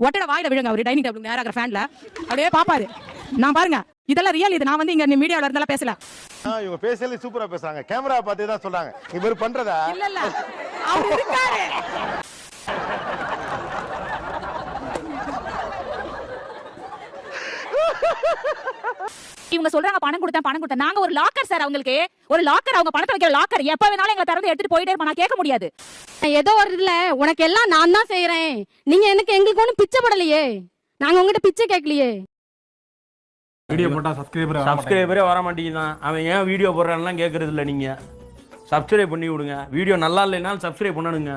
ஒட்டட வாயில விழுங்க அவரு டைனிங் டேபிள் நேரா ஃபேன்ல அப்படியே பாப்பாரு. நான் பாருங்க இதெல்லாம் ரியல். இது நான் வந்து இங்க மீடியால இருந்தாலும் பேசல. இவங்க பேசல சூப்பரா பேசுறாங்க. கேமரா பார்த்து தான் சொல்றாங்க. இவர் பண்றதா இல்ல அவர் இருக்காரு. இவங்க சொல்றாங்க பணம் கொடுத்தேன். நாங்க ஒரு லாக்கர் சார், அவங்களுக்கு ஒரு லாக்கர், அவங்க பணத்தை வைக்கிற லாக்கர். எப்ப வேணாலும் எங்களை திறந்து எடுத்துட்டு போயிட்டே இருப்பா. நான் கேட்க முடியாது. ஏதோ ஒரு இல்ல உனக்கு எல்லாம் நான் தான் செய்யறேன். நீங்க எனக்கு எங்களுக்கு ஒண்ணும் பிச்சை படலையே. நாங்க உங்ககிட்ட பிச்சை கேட்கலையே. வீடியோ போட்டா சப்ஸ்கிரைபரே வர மாட்டேங்குதான். அவன் ஏன் வீடியோ போடுறான்லாம் கேட்கறது இல்லை. நீங்க சப்ஸ்கிரைப் பண்ணி விடுங்க. வீடியோ நல்லா இல்லைனாலும் சப்ஸ்கிரைப் பண்ணணுங்க.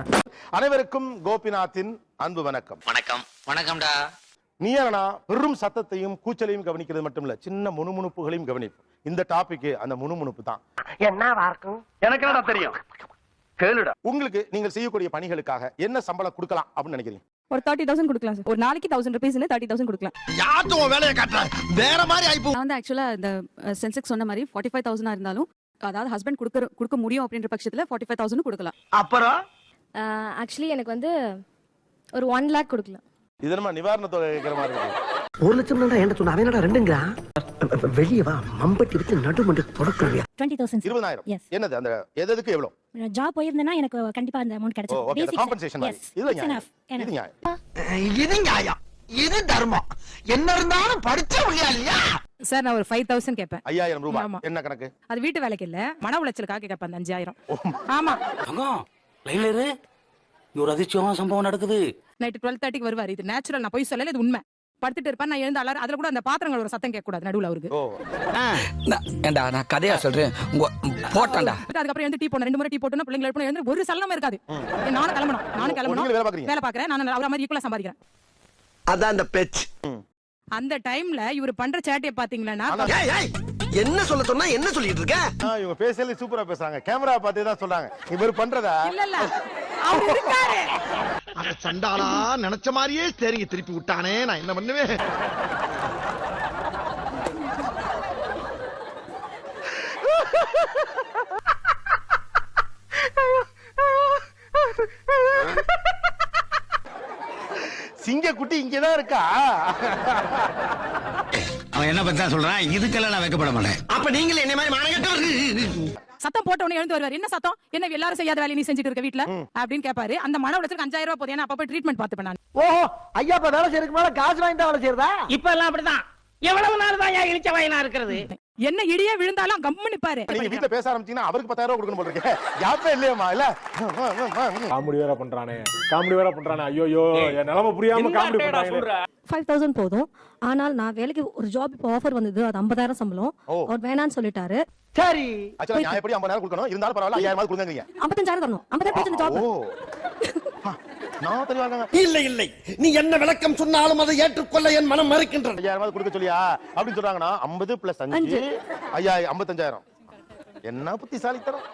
அனைவருக்கும் கோபிநாத்தின் அன்பு வணக்கம். வணக்கம்டா. நீயானா பெரும் சத்தத்தையும் கூச்சலையும் கவனிக்கிறது மட்டும் இல்ல, சின்ன முணுமுணுப்புகளையும் கவனிப்போம். இந்த டாபிக் அந்த முணுமுணுப்பு தான். என்னவா இருக்கும் எனக்கு என்னடா தெரியும், கேளுடா. உங்களுக்கு நீங்கள் செய்யக்கூடிய பணிகளுக்காக என்ன சம்பளம் கொடுக்கலாம் அப்படின்னு நினைக்கிறீங்க? ஒரு 30,000 கொடுக்கலாம் சார். ஒரு நாளைக்கு 1000 ரூபீஸ்னு 30,000 கொடுக்கலாம். யாத்தும் வேலையை காட்டுற வேற மாதிரி ஆயிப்போ. நான் வந்து ஆக்சுவலா இந்த சென்செக்ஸ் சொன்ன மாதிரி 45,000 இருந்தாலும், அதாவது ஹஸ்பண்ட் கொடுக்க முடியும் அப்படின்ற பட்சத்துல 45,000 கொடுக்கலாம். அப்புறம் ஆக்சுவலி எனக்கு வந்து ஒரு 1 lakh கொடுக்கலாம். இது நம்ம நிவாரண தொகை கேட்கிற மாதிரி இருக்கு. 1 லட்சம் என்ன சொன்ன அவன் என்னடா 2ங்கறான். வெளிய வா மம்பட்டி விட்டு நடுமண்டு தொடக்கறியா. 20,000 20,000 என்னது அந்த எதுக்கு எவ்வளவு ஜாப் போயிருந்தேனா எனக்கு கண்டிப்பா அந்த அமௌண்ட் கிடைச்சது. ஓகே, காம்பன்சேஷன் மாதிரி. இது நியாயம். இது நியாயம், இது தர்மம். என்ன இருந்தாலும் படிச்ச முடியா இல்லையா சார்? நான் ஒரு 5,000 கேட்பேன். 5,000 ரூபாய். என்ன கணக்கு? அது வீட்டு வேலைக்கு இல்ல, மன உளைச்சலுக்காக கேட்பேன். அந்த 5,000. ஆமா, லைன்ல இரு. ஒரு அதிர்ச்சியான சம்பவம் நடக்குது. நைட் 12:30க்கு வருவாரு. இது நேச்சுரல், நான் போய் சொல்லல, இது உண்மை. படுத்துட்டு இருப்பேன், நான் எழுந்து அலாரம். அதுல கூட அந்த பாத்திரங்கள் ஒரு சத்தம் கேட்க கூடாது நடுவுல அவருக்கு. ஏண்டா நான் கதையா சொல்றேன் போட்டான்டா. அதுக்கப்புறம் வந்து டீ போன 2 முறை டீ போட்டுனா பிள்ளைங்க எழுப்பணும், எழுந்து ஒரு சலனமும் இருக்காது. நானும் கிளம்பணும் வேலை பாக்குறேன். நான் அவர மாதிரி ஈக்குவலா சம்பாதிக்கிறேன். அதான் அந்த பேச்சு. அந்த டைம்ல இவரு பண்ற சேட்டைய பாத்தீங்கன்னா என்ன சொல்ல சொன்னா என்ன சொல்லிட்டு இருக்க? இவங்க பேசல சூப்பரா பேசுறாங்க. கேமரா பார்த்து தான் சொல்றாங்க. இவர் பண்றதா இல்ல அவர் இருக்காரு. அட சண்டாளா, நினைச்ச மாதிரியே ஸ்டேரிங் திருப்பி விட்டானே, நான் என்ன பண்ணுவேன்? சிங்க குட்டி இங்கதான் இருக்கா? அவன் என்ன பத்தி சொல்றான்? இதுக்கெல்லாம் நான் வைக்கப்பட மாட்டேன். அப்ப நீங்களே என்ன மாதிரி மானகட்டவர். சத்தம் போட்ட உடனே எழுந்து வருவாரு. என்ன சத்தம்? என்ன எல்லாரும் செய்யாத வேலையை நீ செஞ்சுட்டு இருக்க வீட்ல அப்படின்னு கேட்பாரு. அந்த மன உளைச்சலுக்கு 5,000 ரூபாய் போதும். அப்ப ட்ரீட்மெண்ட் பாத்துப்பேன் நான். ஓஹோ, ஐயா இப்ப வேலை செய்யறதுக்கு மேல காசு வாங்கிட்டு வேலை செய்யறதா? இப்ப எல்லாம் அப்படிதான். எவ்வளவு நாள் தான் இழிச்ச வாயினா இருக்கிறது? என்ன இடியே விழுந்தாலும் கம்மு நிப்பாரு. நீங்க வீட்ல பேச ஆரம்பிச்சீங்கன்னா அவருக்கு 10,000 ரூபாய் கொடுக்கணும் போல இருக்கு. யாப்பே இல்லையம்மா இல்ல. காமெடி வேற பண்றானே. ஐயோ என் நிலைமை புரியாம காமெடி பண்றாங்க. 5,000 போதும். ஆனால் நான் வேலைக்கு ஒரு ஜாப் இப்போ ஆஃபர் வந்தது. அது 50,000 சம்பளம். அவர் வேணான்னு சொல்லிட்டாரு. சரி, ஆக்சுவலா நான் எப்படி 50,000 கொடுக்கணும், இருந்தாலும் பரவாயில்ல 5,000 கொடுங்கங்கறீங்க. 55,000 தரணும். 50,000 ஜாப். நான் தெளிவாங்க. இல்லை நீ என்ன விளக்கம் சொன்னாலும் அதை ஏற்றுக்கொள்ள என் மனம் மறுக்கின்றது. 5,000 கொடுக்க சொல்லியா அப்படின்னு சொல்றாங்கன்னா 50 + 5 ஐயா 55,000. என்ன புத்திசாலித்தனம்.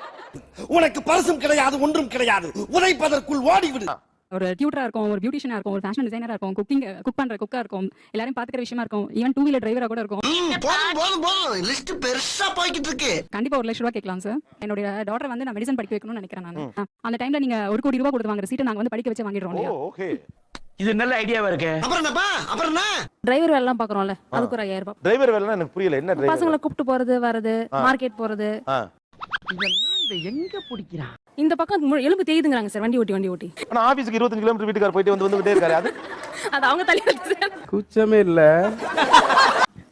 உனக்கு பரிசும் கிடையாது, ஒன்றும் கிடையாது. உதைப்பதற்குள் ஓடிவிடு. ஒரு டியூட்டரா இருக்கும், ஒரு பியூட்டிஷியனா இருக்கும், ஒரு ஃபேஷன் டிசைனரா இருக்கும், குக் பண்ற குக்கா இருக்கும், எல்லாரும் பாத்துக்கிற விஷயமா இருக்கும், ஈவன் 2 வீலர் டிரைவரா கூட இருக்கும். போதும் லிஸ்ட் பெருசா போய்கிட்டு இருக்கு. கண்டிப்பா 1 லட்சம் ரூபாய் கேட்கலாம் சார். என்னோட டாட்டர் வந்து நான் மெடிசன் படிக்க வைக்கணும்னு நினைக்கிறேன் நான். அந்த டைம்ல நீங்க 1 கோடி ரூபாய் கொடுத்து வாங்குற சீட்டை நாங்க வந்து படிக்க வச்சு வாங்கிடுறோம் இல்லையா? ஓகே, இது நல்ல ஐடியாவா இருக்கு. அப்புறம் என்ன டிரைவர் வேலை எல்லாம் பாக்குறோம்ல, அதுக்கு ஒரு 5,000 ரூபாய். டிரைவர் வேலைன்னா எனக்கு புரியல. என்ன டிரைவர்? பசங்களை கூப்பிட்டு போறது வரது, மார்க்கெட் போறது. இதெல்லாம் இத எங்க பிடிக்கிறான்? இந்த பக்கம் எலும்பு தேயுதுங்கறாங்க சார், வண்டி ஓட்டி. ஆனா ஆபீஸ்க்கு 25 கிலோமீட்டர் வீட்டுக்கார போயிட்டு வந்துட்டே இருக்காரு. அது அவங்க தலையில குச்சமே இல்ல.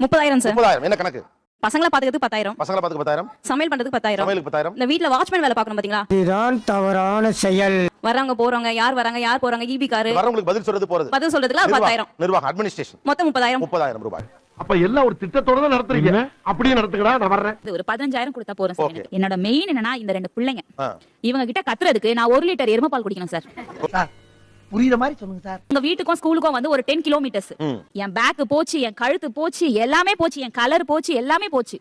30,000 சார். 30,000 என்ன கணக்கு? பசங்களை பாத்துக்கிறதுக்கு 10,000. பசங்களை பாத்துக்க 10,000. சமையல் பண்றதுக்கு 10,000. சமையலுக்கு 10,000. இந்த வீட்ல வாட்ச்மேன் வேலை பார்க்கணும் பாத்தீங்களா? இதுதான் தவறான செயல். வரவங்க போறவங்க யார் வராங்க யார் போறாங்க, ஈபி கார் வரவங்களுக்கு பதில் சொல்றது போறது. பதில் சொல்றதுக்கு 10,000. நிர்வாகம் அட்மினிஸ்ட்ரேஷன் மொத்தம் 30,000 ரூபாய். அப்ப எல்லாம் ஒரு திட்டத்தோட தான் நடத்துறீங்க. அப்படியே நடத்துங்கடா, நான் வர்றேன். ஒரு 15,000 கொடுத்தா போறோம் சார். எனக்கு என்னோட மெயின் என்னன்னா இந்த 2 பிள்ளைங்க இவங்க கிட்ட கத்துறதுக்கு நான் 1 லிட்டர் எருமை பால் குடிக்கணும் சார். புரியுற மாதிரி சொல்லுங்க சார். உங்க வீட்டுக்கும் ஸ்கூலுக்கும் வந்து ஒரு 10 கிலோமீட்டர்ஸ். என் பேக் போச்சு, என் கழுத்து போச்சு, எல்லாமே போச்சு, என் கலர் போச்சு, எல்லாமே போச்சு.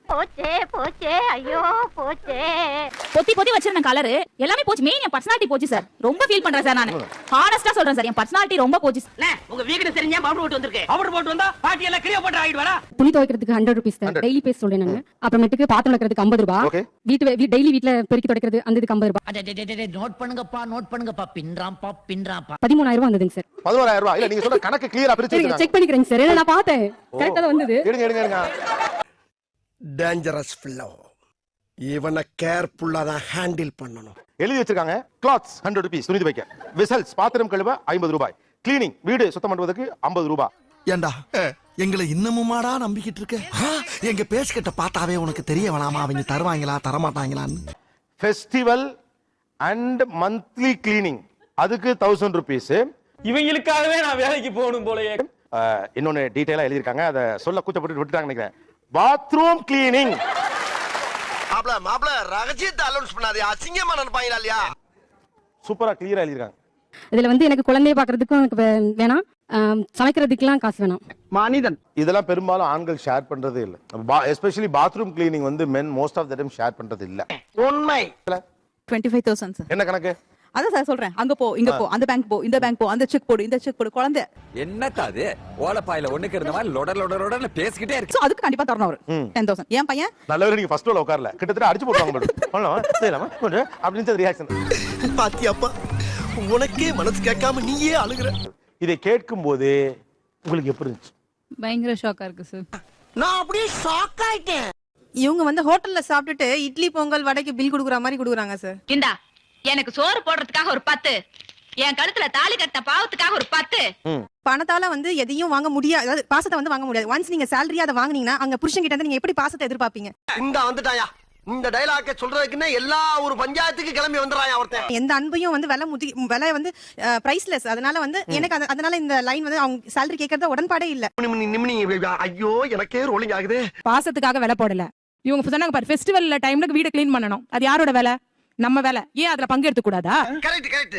ஐயோ போச்சே. பொத்தி வச்சிருந்த கலர் எல்லாமே போச்சு. மெயின் என் பர்சனாலிட்டி போச்சு சார். ரொம்ப ஃபீல் பண்றேன் சார். நான் ஹானஸ்டா சொல்றேன் சார், என் பர்சனாலிட்டி ரொம்ப போச்சு. உங்க வீடு தெரிஞ்சா பவுடர் போட்டு வந்திருக்கு. பவுடர் போட்டு வந்தா பாட்டி எல்லாம் கிளியோ போட்டு ஆயிடுவாரா? துணி துவைக்கிறதுக்கு 100 ரூபீஸ் சார். டெய்லி பேஸ் சொல்றேன் நான். அப்புறமேட்டுக்கு பாத்திரம் விளக்குறதுக்கு 50 ரூபாய். டெய்லி வீட்ல பெருக்கி துடைக்கிறது அந்த இதுக்கு 50 ரூபாய். நோட் பண்ணுங்கப்பா பின்றாம்பா. 13,000 ரூபாய் வந்ததுங்க சார். 11,000 ரூபாய். இல்ல நீங்க சொல்ற கணக்கு கிளியரா பிரிச்சு வச்சிருக்காங்க. செக் பண்ணிக்கிறேங்க சார். நான் பார்த்தேன். கரெக்ட்டா தான் வந்தது. எடுங்க. டேஞ்சரஸ் ஃபில்லோ. இவனை கேர்ஃபுல்லா தான் ஹேண்டில் பண்ணணும். எழுதி வச்சிருக்காங்க. கிளாத்ஸ் 100 rupees துணி துவைக்க. விசல்ஸ் பாத்திரம் கழுவ 50 ரூபாய். கிளீனிங் வீடு சுத்தம் பண்ணுவதற்கு 50 ரூபாய். ஏண்டா எங்களை இன்னமுமாடா நம்பிக்கிட்டு இருக்க? எங்க பேசிக்கிட்ட பார்த்தாவே உனக்கு தெரிய வேணாமா அவங்க தருவாங்களா தரமாட்டாங்களான்னு? ஃபெஸ்டிவல் அண்ட் மந்த்லி கிளீனிங் அதுக்கு 1000 rupees. இவங்களுக்காகவே நான் வேலைக்கு போகணும் போலயே. இன்னொன்னு டீடைலா எழுதிருக்காங்க. அதை சொல்ல கூச்சப்பட்டு விட்டுட்டாங்க நினைக்கிறேன். Bathroom cleaning. மாப்ள ரகசியத்தை அலௌன்ஸ் பண்ணாதே, அசிங்கமா நினைப்பாங்களா இல்லையா? சூப்பரா கிளியரா எழுதிருக்காங்க. இதுல வந்து எனக்கு குழந்தைய பாக்குறதுக்கும் எனக்கு வேணாம், சமைக்கிறதுக்குலாம் காசு வேணாம். மனிதன் இதெல்லாம் பெரும்பாலும் ஆண்கள் ஷேர் பண்றதே இல்ல. எஸ்பெஷலி பாத்ரூம் கிளீனிங் வந்து men most of the time share பண்றது இல்ல. உண்மை. 25,000 சார். என்ன கணக்கு? அதான் சார் சொல்றேன். அங்க போ, இங்க போ, அந்த பேங்க் போ, இந்த பேங்க் போ, அந்த செக் போடு, இந்த செக் போடு. குழந்தை என்னத்தா அது ஓலப்பாயில ஒண்ணுக்கு இருந்த மாதிரி லொடன்னு பேசிக்கிட்டே இருக்கு. சோ அதுக்கு கண்டிப்பா தரணும் அவரு 10,000. ஏன் பையன் நல்ல நீங்க ஃபர்ஸ்ட் ரோல உட்காரல, கிட்டத்தட்ட அடிச்சு போடுவாங்க மேடம். பண்ணலாமா செய்யலாமா அப்படின்னு ரியாக்ஷன். பாத்தியாப்பா, உனக்கே மனசு கேட்காம நீயே அழுகுற. இதை கேட்கும் போது உங்களுக்கு எப்படி இருந்துச்சு? பயங்கர ஷாக்கா இருக்கு சார். நான் அப்படியே ஷாக் ஆயிட்டேன். இவங்க வந்து ஹோட்டல்ல சாப்பிட்டுட்டு இட்லி பொங்கல் வடைக்கு பில் குடுக்குற மாதிரி குடுக்குறாங்க சார். இந்தா எனக்கு சோறு போடுறதுக்காக ஒரு 10, என் கழுத்துல தாலி கட்ட பாவத்துக்காக ஒரு 10. பணத்தால வந்து எதையும் வாங்க முடியாது, அதாவது பாசத்தை வந்து வாங்க முடியாது. ஒன்ஸ் நீங்க சேலரியா அதை வாங்குனீங்கன்னா அங்க புருஷன் கிட்ட இருந்து நீங்க எப்படி பாசத்தை எதிர்பார்ப்பீங்க? இந்த வந்துட்டாயா இந்த டைலாக்க சொல்றதுக்குன்னே எல்லா ஒரு பஞ்சாயத்துக்கு கிளம்பி வந்துறாயா ஒருத்தன். எந்த அன்பையும் வந்து விலை வந்து பிரைஸ்லெஸ். அதனால வந்து எனக்கு அதனால இந்த லைன் வந்து அவங்க சேலரி கேட்கறத உடன்பாடே இல்ல. ஐயோ எனக்கே ரோலிங் ஆகுது. பாசத்துக்காக விலை போடல. இவங்க சொன்னாங்க பாரு, ஃபெஸ்டிவல் டைம்ல வீட க்ளீன் பண்ணணும். அது யாரோட வேலை? நம்ம வேலை. ஏன் அதுல பங்கு எடுத்து கூடாதா? கரெக்ட்.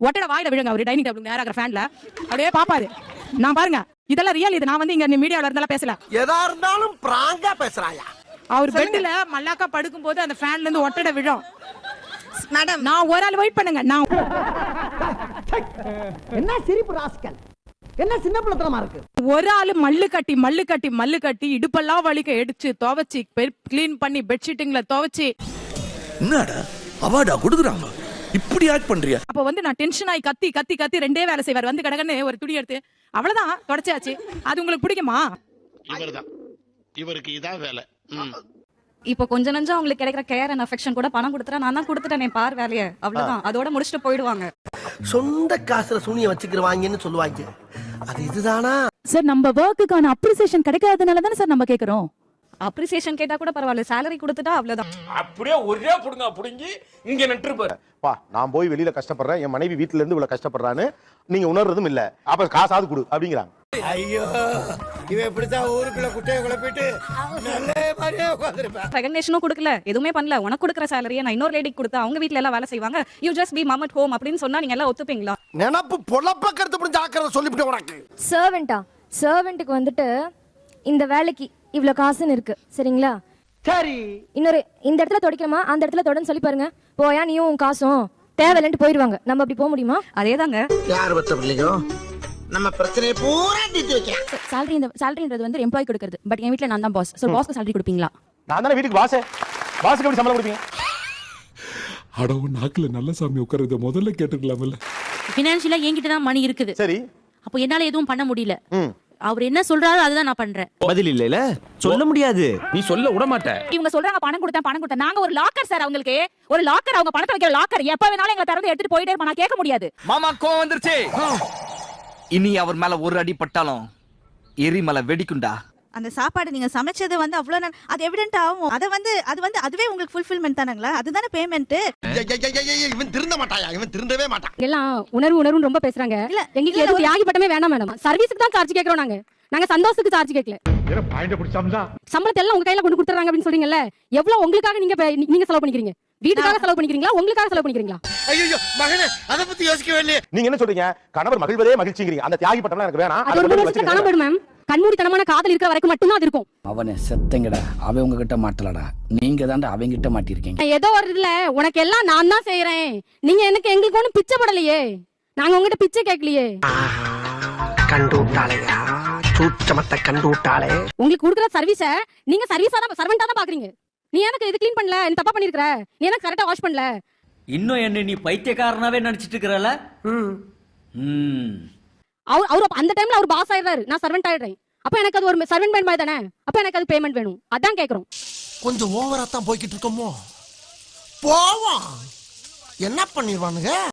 ஒட்டட வாயில விழுங்க. அவரு டைனிங் டேபிள் நேரா ஃபேன்ல அப்படியே பாப்பாரு. நான் பாருங்க, இதெல்லாம் ரியல். இது நான் வந்து இங்க மீடியால இருந்தாலும் பேசல. எதா இருந்தாலும் பிராங்கா பேசுறாயா? அவர் பெட்ல மல்லாக்கா படுக்கும் போது அந்த ஃபேன்ல இருந்து ஒட்டட விழும். மேடம் நான் ஒரு ஆள் வெயிட் பண்ணுங்க. நான் என்ன சிரிப்பு ராஸ்கல், என்ன சின்ன பிள்ளைத்தனமா இருக்கு. ஒரு ஆளு மல்லு கட்டி இடுப்பெல்லாம் வலிக்க எடுத்து துவைச்சு கிளீன் பண்ணி பெட்ஷீட்டுங்களை துவைச்சு என்னடா அவார்டா கொடுக்குறாங்க, இப்படி ஆக்ட் பண்றியா? அப்ப வந்து நான் டென்ஷன் ஆகி கத்தி ரெண்டே வேலை செய்வார். வந்து கடகன்னு ஒரு துணி எடுத்து அவ்வளவுதான் தொடச்சாச்சு. அது உங்களுக்கு பிடிக்குமா? இவருக்கு இதான் வேலை. இப்போ கொஞ்ச நஞ்சம் அவங்களுக்கு கிடைக்கிற கேர் அண்ட் அஃபெக்ஷன் கூட பணம் கொடுத்துறேன். நான் தான் கொடுத்துட்டேனே பார் வேலையை, அவ்வளவுதான். அதோட முடிச்சுட்டு போயிடுவாங்க. சொந்த காசுல சூனிய வச்சுக்கிறவாங்கன்னு சொல்லுவாங்க. அது இதுதானா சார்? நம்ம ஒர்க்குக்கான அப்ரிசியேஷன் கிடைக்காதனால தானே சார் நம்ம கேக்குறோம். அப்ரிசியேஷன் கேட்டா கூட பரவாயில்ல, சேலரி கொடுத்துட்டா அவ்வளவுதான். அப்படியே ஒரே புடுங்கி இங்க நின்றுப்பாரு. பா நான் போய் வெளியில கஷ்டப்படுறேன், என் மனைவி வீட்டுல இருந்து இவ்வளவு கஷ்டப்படுறான்னு நீங்க உணர்றதும் இல்ல. அப்ப காசாவது கொடு அப்படிங்கிறாங்க. ஐயோ இவன் இப்படித்தான் ஊருக்குள்ள குட்டையை குழப்பிட்டு நல்ல மாதிரியே உட்கார்ந்திருப்பேன். ரெகக்னேஷனும் கொடுக்கல, எதுவுமே பண்ணல. உனக்கு கொடுக்குற சேலரியை நான் இன்னொரு லேடிக்கு கொடுத்தா அவங்க வீட்ல எல்லாம் வேலை செய்வாங்க. You just be mum at home அப்படின்னு சொன்னா நீங்க எல்லாம் ஒத்துப்பீங்களா? நினப்பு பொழப்ப கருத்து புரிஞ்சு ஆக்கிறத சொல்லிவிட்டு உனக்கு. சர்வெண்ட்டுக்கு வந்துட்டு இந்த வேலைக்கு இவ்வளவு காசுன்னு இருக்கு, சரிங்களா? சரி, இன்னொரு இந்த இடத்துல தொடக்கணுமா அந்த இடத்துல தொடன்னு சொல்லி பாருங்க. போயா நீயும் உன் காசும் தேவையில்லைன்ட்டு போயிடுவாங்க. நம்ம அப்படி போக முடியுமா? அதேதாங்க. யார் பத்த பிள்ளையோ நம்ம பிரச்சனையை பூரா தீர்த்து வைக்கலாம். சேலரின்றது வந்து எம்ப்ளாய் கொடுக்கிறது. பட் என் வீட்ல நான் தான் பாஸ். சோ பாஸ்க்கு சேலரி கொடுப்பீங்களா? நான் தானே வீட்டுக்கு பாஸுக்கு எப்படி சம்பளம் கொடுப்பீங்க? அடவு நாக்குல நல்ல சாமி உட்கார்றத முதல்ல கேட்டுக்கலாம்ல. ஃபினான்ஷியலா என்கிட்ட தான் மணி இருக்குது. சரி, அப்போ என்னால எதுவும் பண்ண முடியல. அவர் என்ன சொல்றாரோ அதுதான் நான் பண்றேன். பதில் இல்லைல சொல்ல முடியாது, நீ சொல்ல விட மாட்ட. இவங்க சொல்றாங்க பணம் கொடுத்தேன். நாங்க ஒரு லாக்கர் சார். அவங்களுக்கு ஒரு லாக்கர், அவங்க பணத்தை வைக்கிற லாக்கர். எப்ப வேணாலும் எங்களை திறந்து எடுத்துட்டு போயிட்டே இருப்போம். நான் கேட்க முடியாது. மாமா கோவம் வந்துருச்சு. இனி அவர் மேல ஒரு அடி பட்டாலும் எரிமலை வெடிக்குண்டா. அந்த சாப்பாடு நீங்க சமைச்சது வந்து அவ்வளவு அது எவிடென்ட் ஆகும். அதுவே உங்களுக்கு ஃபுல்ஃபில்மென்ட் தானங்களா? அதுதானே பேமெண்ட். இவன் திருந்த மாட்டாயா? இவன் திருந்தவே மாட்டான். எல்லாம் உணர்வு ரொம்ப பேசுறாங்க. இல்ல எங்களுக்கு எதுவும் தியாகி பட்டமே வேணாம் மேடம். சர்வீஸ்க்கு தான் சார்ஜ் கேக்குறோம். நாங்க சந்தோஷத்துக்கு சார்ஜ் கேட்கல. சம்பளத்தை எல்லாம் உங்க கையில கொண்டு கொடுத்துறாங்க அப்படின்னு சொல்றீங்கல்ல, எவ்வளவு உங்களுக்காக நீங்க செலவு பண்ணிக்கிறீங்க? வீட்டுக்காக செலவு பண்ணிக்கிறீங்களா, உங்களுக்காக செலவு பண்ணிக்கிறீங்களா? ஐயோ மகனே, அத பத்தி யோசிக்கவே இல்லையே. நீங்க என்ன சொல்றீங்க? கணவர் மகிழ்வதே மகிழ்ச்சிங்கிறீங்க. அந்த தியாகி பட்டம்லாம் எனக்கு வேணாம். அது ஒரு 3 வருஷத்துக்கு காணாம போயிடும் மேம். கண்மூடித்தனமான காதல் இருக்கிற வரைக்கும் மட்டும் தான் அது இருக்கும். அவனே செத்தங்கடா, அவன் உங்ககிட்ட மாட்டலடா, நீங்க தான்டா அவங்க கிட்ட மாட்டிருக்கீங்க. ஏதோ ஒரு இதுல உனக்கு எல்லாம் நான் தான் செய்யறேன். நீங்க எங்களுக்கு ஒண்ணும் பிச்சை படலையே. நாங்க உங்ககிட்ட பிச்சை கேட்கலையே. கண்டு விட்டாளையா, சூச்சமத்தை கண்டு விட்டாளே. உங்களுக்கு கொடுக்குற சர்வீஸ நீங்க சர்வீஸா தான், சர்வெண்டா தான் பாக்குறீங்க. நீ எனக்கு இது க்ளீன் பண்ணல, நீ தப்பா பண்ணிருக்கற, நீ எனக்கு கரெக்ட்டா வாஷ் பண்ணல. இன்னும் என்ன நீ பைத்தியக்காரனாவே நினைச்சிட்டு இருக்கறல? அவர் அந்த டைம்ல அவர் பாஸ் ஆயிடுறாரு, நான் சர்வெண்ட் ஆயிடுறேன். அப்ப எனக்கு அது ஒரு சர்வெண்ட் பேண்ட் மாதிரி தானே. அப்ப எனக்கு அது பேமெண்ட் வேணும். அதான் கேக்குறோம். கொஞ்சம் ஓவரா தான் போய்கிட்டு இருக்கோமோ. போவோம், என்ன பண்ணிடுவானுங்க.